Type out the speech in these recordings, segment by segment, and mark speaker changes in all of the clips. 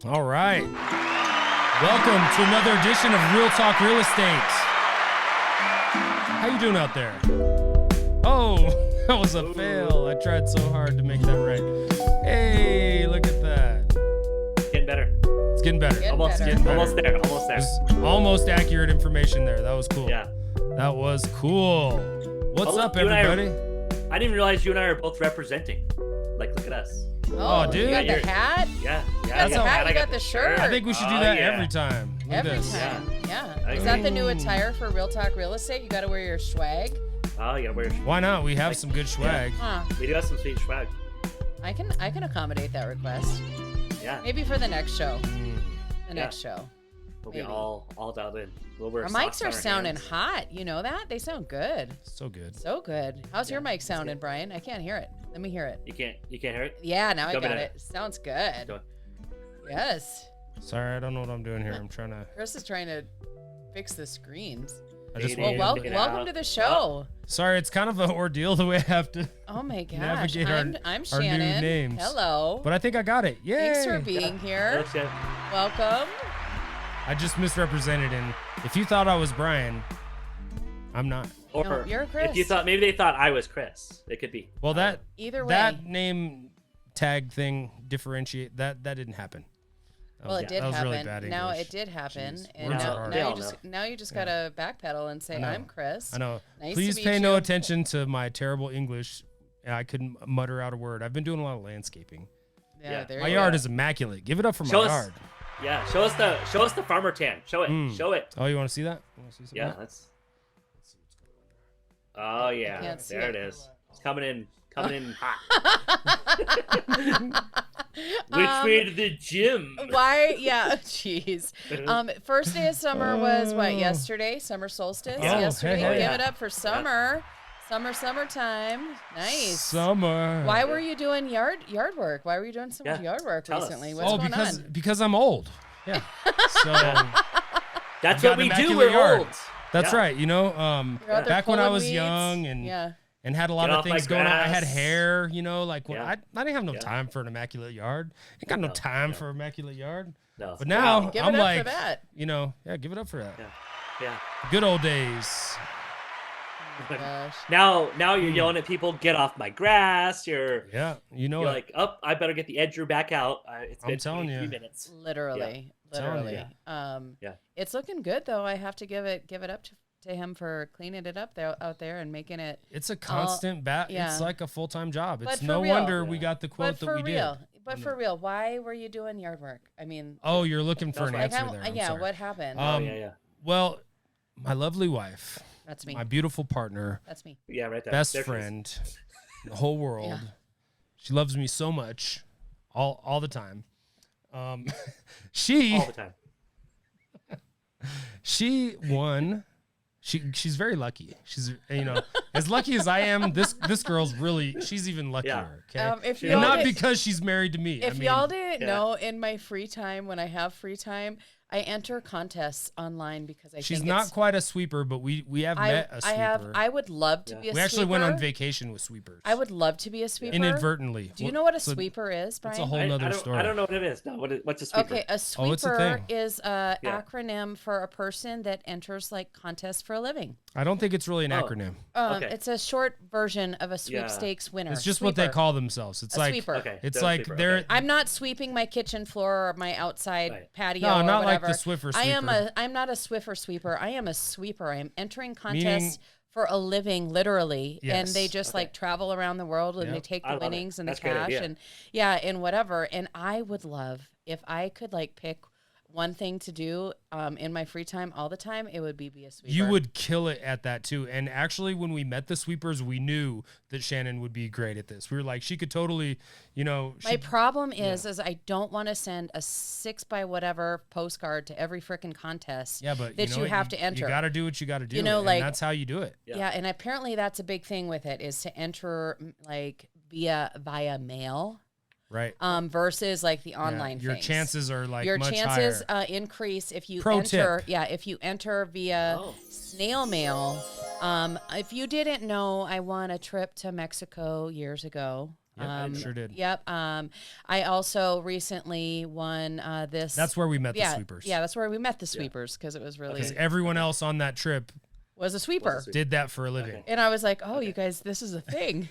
Speaker 1: All right. Welcome to another edition of Real Talk Real Estate. How you doing out there? Oh, that was a fail. I tried so hard to make that right. Hey, look at that.
Speaker 2: Getting better.
Speaker 1: It's getting better.
Speaker 2: Almost there.
Speaker 1: There's almost accurate information there. That was cool.
Speaker 2: Yeah.
Speaker 1: That was cool. What's up, everybody?
Speaker 2: I didn't realize you and I are both representing. Like, look at us.
Speaker 1: Oh, dude.
Speaker 3: You got the hat?
Speaker 2: Yeah.
Speaker 3: You got the hat, you got the shirt.
Speaker 1: I think we should do that every time. Look
Speaker 3: Every
Speaker 1: at this.
Speaker 3: time. Yeah.
Speaker 2: I
Speaker 3: Is that
Speaker 2: agree.
Speaker 3: the new attire for Real Talk Real Estate? You got to wear your swag?
Speaker 2: Oh, you gotta wear your
Speaker 1: Why not? We have some good swag.
Speaker 3: Huh.
Speaker 2: We do have some sweet swag.
Speaker 3: I can accommodate that request.
Speaker 2: Yeah.
Speaker 3: Maybe for the next show. The next show.
Speaker 2: We'll be
Speaker 3: Maybe.
Speaker 2: all dialed in. We'll wear
Speaker 3: Our
Speaker 2: socks
Speaker 3: mics
Speaker 2: on
Speaker 3: are sounding
Speaker 2: hands.
Speaker 3: hot. You know that? They sound good.
Speaker 1: So good.
Speaker 3: So good. How's your mic sounding, Brian? I can't hear it. Let me hear it.
Speaker 2: You can't hear it?
Speaker 3: Yeah, now I
Speaker 2: Go
Speaker 3: got
Speaker 2: ahead.
Speaker 3: it. Sounds good.
Speaker 2: Go.
Speaker 3: Yes.
Speaker 1: Sorry, I don't know what I'm doing here. I'm trying to.
Speaker 3: Chris is trying to fix the screens.
Speaker 1: I just.
Speaker 2: Well,
Speaker 3: Welcome to the show.
Speaker 1: Sorry, it's kind of an ordeal the way I have to.
Speaker 3: Oh my gosh.
Speaker 1: Navigate
Speaker 3: I'm
Speaker 1: our new
Speaker 3: Shannon.
Speaker 1: names.
Speaker 3: Hello.
Speaker 1: But I think I got it. Yay!
Speaker 3: Thanks for being here.
Speaker 2: Looks good.
Speaker 3: Welcome.
Speaker 1: I just misrepresented, and if you thought I was Brian, I'm not.
Speaker 2: Or
Speaker 3: No, you're Chris.
Speaker 2: if you thought maybe they thought I was Chris, it could be.
Speaker 1: Well, that
Speaker 3: Either way.
Speaker 1: that name tag thing differentiate that didn't happen.
Speaker 3: Well, it did
Speaker 1: that was
Speaker 3: happen.
Speaker 1: really bad
Speaker 3: now
Speaker 1: English.
Speaker 3: it did happen,
Speaker 1: Jeez,
Speaker 3: and
Speaker 1: words are
Speaker 3: now,
Speaker 1: hard.
Speaker 2: They
Speaker 3: now
Speaker 2: all
Speaker 3: you just
Speaker 2: know.
Speaker 3: now you just gotta backpedal and say,
Speaker 1: I know.
Speaker 3: "I'm Chris."
Speaker 1: I know.
Speaker 3: Nice
Speaker 1: Please
Speaker 3: to
Speaker 1: pay
Speaker 3: meet
Speaker 1: no
Speaker 3: you.
Speaker 1: attention to my terrible English. I couldn't mutter out a word. I've been doing a lot of landscaping.
Speaker 3: Yeah,
Speaker 2: Yeah.
Speaker 3: there
Speaker 1: My
Speaker 3: you
Speaker 1: yard
Speaker 3: go.
Speaker 1: is immaculate. Give it up for
Speaker 2: Show
Speaker 1: my
Speaker 2: us-
Speaker 1: yard.
Speaker 2: Yeah, show us the farmer tan. Show it. Show it.
Speaker 1: Oh, you want to see that? You wanna see some
Speaker 2: Yeah,
Speaker 1: of that?
Speaker 2: that's. Oh yeah,
Speaker 3: can't see
Speaker 2: there
Speaker 3: it.
Speaker 2: it is. It's coming in hot. Which way to the gym?
Speaker 3: Why? Yeah. Jeez. First day of summer was what? Yesterday. Summer solstice.
Speaker 1: Oh,
Speaker 3: Yesterday.
Speaker 1: hey, hey.
Speaker 3: Give it up for summer. Summertime. Nice.
Speaker 1: Summer.
Speaker 3: Why were you doing yard work? Why were you doing so much
Speaker 2: Yeah,
Speaker 3: yard work
Speaker 2: tell us.
Speaker 3: recently? What's going on?
Speaker 1: because I'm old. Yeah. So
Speaker 2: That's
Speaker 1: got
Speaker 2: what we
Speaker 1: an
Speaker 2: do.
Speaker 1: immaculate
Speaker 2: We're
Speaker 1: yard.
Speaker 2: old.
Speaker 1: That's
Speaker 2: Yeah.
Speaker 1: right. You know,
Speaker 3: You're out there
Speaker 1: back when I
Speaker 3: pulling
Speaker 1: was
Speaker 3: weeds.
Speaker 1: young and had a lot
Speaker 2: Get
Speaker 1: of
Speaker 2: off my
Speaker 1: things going on. I had
Speaker 2: grass.
Speaker 1: hair, you know, like when
Speaker 2: Yeah.
Speaker 1: I didn't have no
Speaker 2: Yeah.
Speaker 1: time for an immaculate yard. Ain't got no
Speaker 2: No,
Speaker 1: time
Speaker 2: no.
Speaker 1: for immaculate yard.
Speaker 2: No.
Speaker 1: But now
Speaker 3: Give
Speaker 1: I'm
Speaker 3: it up
Speaker 1: like,
Speaker 3: for that.
Speaker 1: you know, yeah, give it up for that.
Speaker 2: Yeah.
Speaker 1: Good old days.
Speaker 3: Oh my gosh.
Speaker 2: Now you're yelling at people, get off my grass. You're
Speaker 1: You know
Speaker 2: you're
Speaker 1: it.
Speaker 2: like, oh, I better get the edger back out. It's
Speaker 1: I'm
Speaker 2: been
Speaker 1: telling
Speaker 2: 23
Speaker 1: you.
Speaker 2: minutes.
Speaker 3: Literally.
Speaker 1: Telling
Speaker 3: Literally.
Speaker 2: Yeah.
Speaker 3: It's looking good though. I have to give it up to him for cleaning it up there out there and making it.
Speaker 1: It's a constant
Speaker 3: yeah.
Speaker 1: It's like a full-time job.
Speaker 3: But
Speaker 1: It's
Speaker 3: for
Speaker 1: no
Speaker 3: real.
Speaker 1: wonder we got the quote
Speaker 3: But
Speaker 1: that
Speaker 3: for
Speaker 1: we
Speaker 3: real.
Speaker 1: did.
Speaker 3: But for real, why were you doing yard work? I mean,
Speaker 1: Oh, you're looking for an
Speaker 2: Like,
Speaker 1: answer there. I'm
Speaker 3: yeah.
Speaker 1: sorry.
Speaker 3: What happened?
Speaker 2: Oh yeah.
Speaker 1: Well, my lovely wife,
Speaker 3: That's me.
Speaker 1: my beautiful partner,
Speaker 3: That's me.
Speaker 2: Yeah, right there.
Speaker 1: best
Speaker 2: There she is.
Speaker 1: friend in the whole world.
Speaker 3: Yeah.
Speaker 1: She loves me so much, all the time. She
Speaker 2: All the time.
Speaker 1: she won. She's very lucky. She's as lucky as I am. This girl's really she's even luckier. Okay,
Speaker 3: If
Speaker 1: and
Speaker 3: y'all
Speaker 1: not
Speaker 3: did-
Speaker 1: because she's married to me.
Speaker 3: If
Speaker 1: I mean,
Speaker 3: y'all didn't
Speaker 2: yeah.
Speaker 3: know, in my free time, when I have free time, I enter contests online because I
Speaker 1: she's
Speaker 3: think
Speaker 1: not
Speaker 3: it's,
Speaker 1: quite a sweeper, but we have met a sweeper.
Speaker 3: I would love to be a
Speaker 1: we actually went on
Speaker 3: sweeper.
Speaker 1: vacation with sweepers.
Speaker 3: I would love to be a sweeper.
Speaker 1: Inadvertently.
Speaker 3: Do you know what a
Speaker 1: So
Speaker 3: sweeper is, Brian?
Speaker 1: It's a whole nother story.
Speaker 2: I don't know what it is. No, what's a sweeper?
Speaker 3: Okay, a sweeper
Speaker 1: it's a thing.
Speaker 3: is a
Speaker 2: Yeah.
Speaker 3: acronym for a person that enters like contests for a living.
Speaker 1: I don't think it's really an
Speaker 2: Oh.
Speaker 1: acronym.
Speaker 2: Okay.
Speaker 3: It's a short version of a sweepstakes winner.
Speaker 1: It's just what they
Speaker 3: Sweeper.
Speaker 1: call themselves. It's
Speaker 3: A
Speaker 1: like
Speaker 3: sweeper.
Speaker 2: Okay.
Speaker 1: it's
Speaker 2: they're a
Speaker 1: like
Speaker 2: sweeper,
Speaker 1: they're
Speaker 2: okay.
Speaker 3: I'm not sweeping my kitchen floor or my outside
Speaker 2: Right.
Speaker 3: patio.
Speaker 1: No,
Speaker 3: or
Speaker 1: not like the
Speaker 3: whatever.
Speaker 1: Swiffer
Speaker 3: I'm not a Swiffer sweeper. I am a sweeper. I am entering
Speaker 1: Meaning-
Speaker 3: contests for a living, literally, and
Speaker 1: Yes.
Speaker 3: they just like travel around the world and they
Speaker 1: Yep.
Speaker 3: take
Speaker 2: I
Speaker 3: the
Speaker 2: love it.
Speaker 3: winnings and
Speaker 2: That's a
Speaker 3: the
Speaker 2: great
Speaker 3: cash
Speaker 2: idea.
Speaker 3: and whatever. And I would love if I could like pick one thing to do in my free time all the time, it would be a sweeper.
Speaker 1: You would kill it at that too. And actually, when we met the sweepers, we knew that Shannon would be great at this. We were like, she could totally,
Speaker 3: My problem is I don't want to send a 6 by whatever postcard to every freaking contest.
Speaker 1: Yeah, but
Speaker 3: that you have to enter.
Speaker 1: You got to do what you got to do.
Speaker 3: You know,
Speaker 1: and
Speaker 3: like-
Speaker 1: that's how you do it.
Speaker 3: Yeah, and apparently that's a big thing with it is to enter like via mail.
Speaker 1: Right.
Speaker 3: Versus like the online
Speaker 1: Your
Speaker 3: things.
Speaker 1: chances are like
Speaker 3: your
Speaker 1: much
Speaker 3: chances
Speaker 1: higher.
Speaker 3: increase if you
Speaker 1: Pro
Speaker 3: enter.
Speaker 1: tip.
Speaker 3: Yeah, if you enter via snail mail. If you didn't know, I won a trip to Mexico years ago.
Speaker 1: Sure did.
Speaker 3: Yep. I also recently won this.
Speaker 1: That's where we met the sweepers.
Speaker 3: Yeah, that's where we met the sweepers because it was really
Speaker 1: Because everyone else on that trip
Speaker 3: was a sweeper.
Speaker 1: did that for a living.
Speaker 2: Okay.
Speaker 3: And I was like, oh, you guys, this is a thing.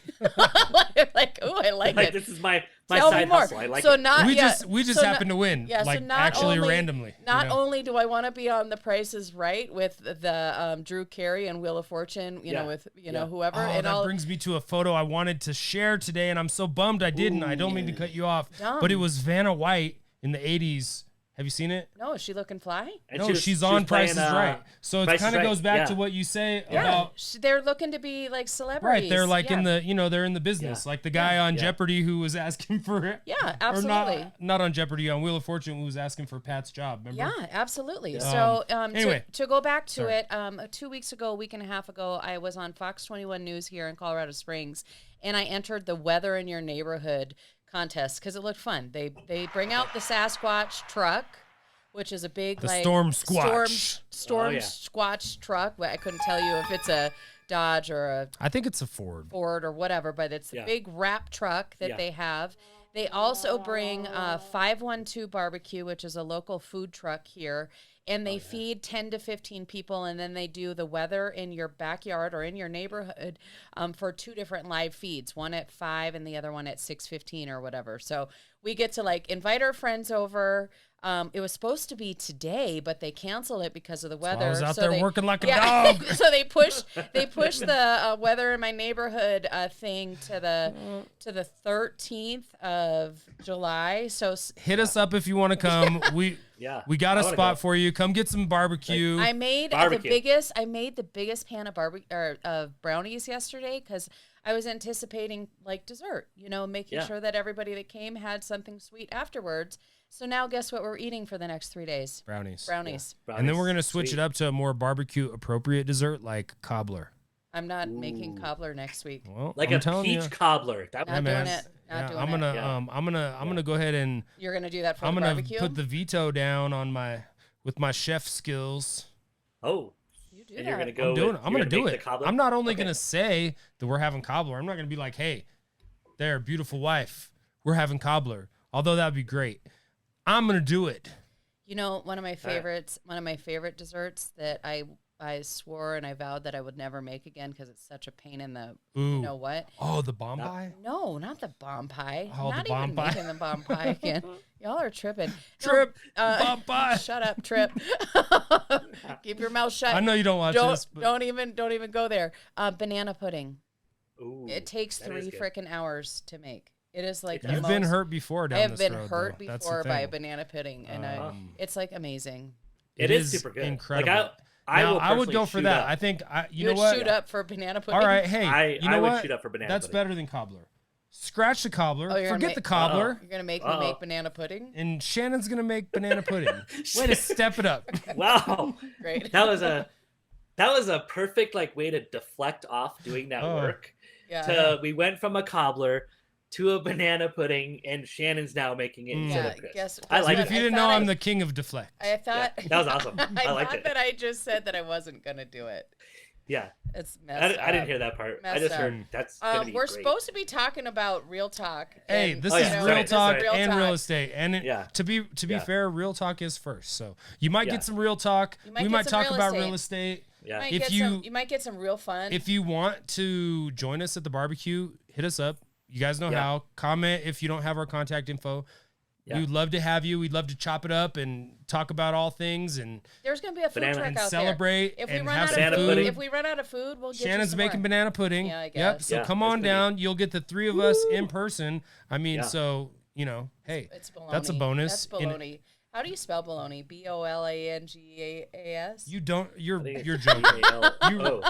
Speaker 3: like, oh, I like it.
Speaker 2: This is my
Speaker 3: Tell me
Speaker 2: side
Speaker 3: more.
Speaker 2: hustle. I like
Speaker 3: so
Speaker 2: it.
Speaker 3: not
Speaker 1: We
Speaker 3: yeah,
Speaker 1: just
Speaker 3: so
Speaker 1: happened to win.
Speaker 3: Yeah,
Speaker 1: like
Speaker 3: so not
Speaker 1: actually
Speaker 3: only,
Speaker 1: randomly.
Speaker 3: Not
Speaker 1: you know?
Speaker 3: only do I want to be on The Price is Right with the Drew Carey and Wheel of Fortune, you know, with whoever.
Speaker 1: Oh,
Speaker 3: and
Speaker 1: that brings me to a photo I wanted to share today, and I'm so bummed I didn't. I don't mean to cut you off, but it was Vanna White in the 80s. Have you seen it?
Speaker 3: No, is she looking fly?
Speaker 2: And
Speaker 1: No, she's on Price is Right. So it
Speaker 2: Price is
Speaker 1: kind of
Speaker 2: Right,
Speaker 1: goes back
Speaker 2: yeah.
Speaker 1: to what you say
Speaker 3: Yeah,
Speaker 1: about
Speaker 3: they're looking to be like celebrities.
Speaker 1: right. They're like in
Speaker 3: Yeah.
Speaker 1: the they're in the business.
Speaker 2: Yeah.
Speaker 1: Like the guy on
Speaker 2: Yeah.
Speaker 1: Jeopardy who was asking for
Speaker 3: Yeah,
Speaker 1: or
Speaker 3: absolutely.
Speaker 1: not on Jeopardy, on Wheel of Fortune who was asking for Pat's job. Remember?
Speaker 3: Yeah, absolutely. So
Speaker 1: anyway.
Speaker 3: to go back to
Speaker 1: Sorry.
Speaker 3: it, 2 weeks ago, a week and a half ago, I was on Fox 21 News here in Colorado Springs, and I entered the Weather in Your Neighborhood contest because it looked fun. They bring out the Sasquatch truck, which is a big
Speaker 1: Storm Squatch.
Speaker 2: Oh, yeah.
Speaker 3: Squatch truck. I couldn't tell you if it's a Dodge or a
Speaker 1: I think it's a Ford.
Speaker 3: Ford or whatever, but it's a
Speaker 2: Yeah.
Speaker 3: big wrap truck that
Speaker 2: Yeah.
Speaker 3: they have. They also bring 512 Barbecue, which is a local food truck here, and they feed 10 to 15 people, and then they do the weather in your backyard or in your neighborhood for 2 different live feeds, one at 5 and the other one at 6:15 or whatever. So we get to like invite our friends over. It was supposed to be today, but they canceled it because of the weather.
Speaker 1: I was out
Speaker 3: So
Speaker 1: there
Speaker 3: they-
Speaker 1: working like a
Speaker 3: yeah.
Speaker 1: dog.
Speaker 3: So they pushed the weather in my neighborhood thing to the 13th of July. So
Speaker 1: Hit us up if you want to come. We got a
Speaker 2: I wanna
Speaker 1: spot
Speaker 2: go.
Speaker 1: for you. Come get some barbecue.
Speaker 3: I made
Speaker 2: Barbecue.
Speaker 3: the biggest pan of brownies yesterday because I was anticipating like dessert, making sure that everybody that came had something sweet afterwards. So now guess what we're eating for the next 3 days?
Speaker 1: Brownies.
Speaker 3: Brownies.
Speaker 1: And then we're going to switch it up to a more barbecue appropriate dessert like cobbler.
Speaker 3: I'm not making cobbler next week.
Speaker 1: Well,
Speaker 2: Like
Speaker 1: I'm
Speaker 2: a
Speaker 1: telling
Speaker 2: peach
Speaker 1: you.
Speaker 2: cobbler. That
Speaker 3: Not
Speaker 2: would
Speaker 3: doing
Speaker 1: man.
Speaker 3: it. Not doing
Speaker 1: I'm
Speaker 3: it.
Speaker 1: gonna
Speaker 2: Yeah.
Speaker 1: I'm gonna go ahead and
Speaker 3: You're gonna do that for
Speaker 1: I'm
Speaker 3: the
Speaker 1: gonna
Speaker 3: barbecue?
Speaker 1: put the veto down on with my chef skills.
Speaker 2: Oh,
Speaker 3: You do
Speaker 2: and
Speaker 3: that.
Speaker 2: you're gonna go.
Speaker 1: I'm doing it. I'm
Speaker 2: you're
Speaker 1: gonna do
Speaker 2: make
Speaker 1: it.
Speaker 2: the cobbler?
Speaker 1: I'm not only
Speaker 2: Okay.
Speaker 1: gonna say that we're having cobbler. I'm not gonna be like, hey, there, beautiful wife, we're having cobbler. Although that'd be great. I'm gonna do it.
Speaker 3: One of my favorite desserts that I swore and I vowed that I would never make again because it's such a pain in the
Speaker 1: Ooh.
Speaker 3: you know what?
Speaker 1: Oh, the bomb pie.
Speaker 3: No, not the bomb pie.
Speaker 1: Oh, the
Speaker 3: not
Speaker 1: bomb
Speaker 3: even
Speaker 1: pie.
Speaker 3: making the bomb pie again. Y'all are tripping.
Speaker 1: Trip,
Speaker 3: No,
Speaker 1: bomb pie.
Speaker 3: Shut up, Trip. Keep your mouth shut.
Speaker 1: I know you don't watch this, but
Speaker 3: Don't even go there. Banana pudding.
Speaker 2: Ooh,
Speaker 3: It takes
Speaker 2: that is
Speaker 3: 3
Speaker 2: good.
Speaker 3: freaking hours to make. It is like the
Speaker 1: you've been
Speaker 3: most-
Speaker 1: hurt before down
Speaker 3: I have
Speaker 1: this
Speaker 3: been
Speaker 1: road,
Speaker 3: hurt
Speaker 1: though. That's the
Speaker 3: before by
Speaker 1: thing.
Speaker 3: banana pudding, and it's like amazing.
Speaker 2: It is super good.
Speaker 1: Incredible.
Speaker 2: Like, I
Speaker 1: Now,
Speaker 2: will
Speaker 1: I would
Speaker 2: personally
Speaker 1: go for
Speaker 2: shoot
Speaker 1: that.
Speaker 2: up.
Speaker 1: I think you
Speaker 3: You
Speaker 1: know
Speaker 3: would
Speaker 1: what?
Speaker 3: shoot up for banana pudding.
Speaker 1: All right, hey, you know
Speaker 2: I would
Speaker 1: what?
Speaker 2: shoot up for banana
Speaker 1: That's
Speaker 2: pudding.
Speaker 1: better than cobbler. Scratch the cobbler.
Speaker 3: Oh, you're gonna
Speaker 1: Forget
Speaker 3: make-
Speaker 1: the cobbler.
Speaker 3: You're gonna make me make banana pudding.
Speaker 1: And Shannon's gonna make banana pudding. Way to step it up.
Speaker 2: Wow,
Speaker 3: Great.
Speaker 2: that was a perfect way to deflect off doing that
Speaker 1: Oh.
Speaker 2: work.
Speaker 3: Yeah.
Speaker 2: We went from a cobbler to a banana pudding, and Shannon's now making it instead
Speaker 3: Yeah.
Speaker 2: of Chris.
Speaker 3: Guess
Speaker 2: I like
Speaker 3: what?
Speaker 1: If you didn't know, I'm the king of deflect.
Speaker 3: I thought
Speaker 2: that was awesome. I liked
Speaker 3: thought
Speaker 2: it.
Speaker 3: that I just said that I wasn't gonna do it.
Speaker 2: Yeah,
Speaker 3: It's messed up.
Speaker 2: I didn't hear that part. I
Speaker 3: Messed
Speaker 2: just
Speaker 3: up.
Speaker 2: heard that's gonna be
Speaker 3: We're
Speaker 2: great.
Speaker 3: supposed to be talking about real talk.
Speaker 1: Hey,
Speaker 3: and,
Speaker 1: this
Speaker 2: Oh,
Speaker 1: is
Speaker 2: yeah.
Speaker 1: real
Speaker 2: Sorry,
Speaker 1: talk
Speaker 2: this is
Speaker 3: real
Speaker 1: and
Speaker 3: talk.
Speaker 1: real estate. And
Speaker 2: Yeah.
Speaker 1: to be
Speaker 2: Yeah.
Speaker 1: fair, real talk is first. So you might
Speaker 2: Yeah.
Speaker 1: get some real talk.
Speaker 3: You might
Speaker 1: We
Speaker 3: get
Speaker 1: might
Speaker 3: some
Speaker 1: talk
Speaker 3: real
Speaker 1: about
Speaker 3: estate.
Speaker 1: real estate.
Speaker 2: Yeah,
Speaker 3: You might get some real fun.
Speaker 1: If you want to join us at the barbecue, hit us up. You guys know
Speaker 2: Yeah.
Speaker 1: how. Comment if you don't have our contact info.
Speaker 2: Yeah.
Speaker 1: We'd love to have you. We'd love to chop it up and talk about all things and
Speaker 3: There's gonna be a food
Speaker 2: Banana
Speaker 3: truck
Speaker 1: and
Speaker 3: out
Speaker 1: celebrate
Speaker 3: there. If we
Speaker 1: and
Speaker 3: run
Speaker 1: have
Speaker 3: out
Speaker 1: some
Speaker 3: of
Speaker 2: Banana
Speaker 3: food,
Speaker 2: pudding.
Speaker 3: if we run out of food, we'll get
Speaker 1: Shannon's
Speaker 3: you some
Speaker 1: making
Speaker 3: more.
Speaker 1: banana pudding.
Speaker 3: Yeah, I
Speaker 1: Yep.
Speaker 3: guess.
Speaker 1: So
Speaker 2: Yeah,
Speaker 1: come
Speaker 2: it's
Speaker 1: on
Speaker 2: gonna be-
Speaker 1: down. You'll get the 3 of us in person. I mean,
Speaker 2: Yeah.
Speaker 1: so hey,
Speaker 3: It's baloney.
Speaker 1: that's a bonus.
Speaker 3: That's
Speaker 1: And
Speaker 3: baloney. How do you spell baloney? BOLANGAS?
Speaker 1: you don't. You're
Speaker 2: I think it's
Speaker 1: you're joking.
Speaker 2: BAL.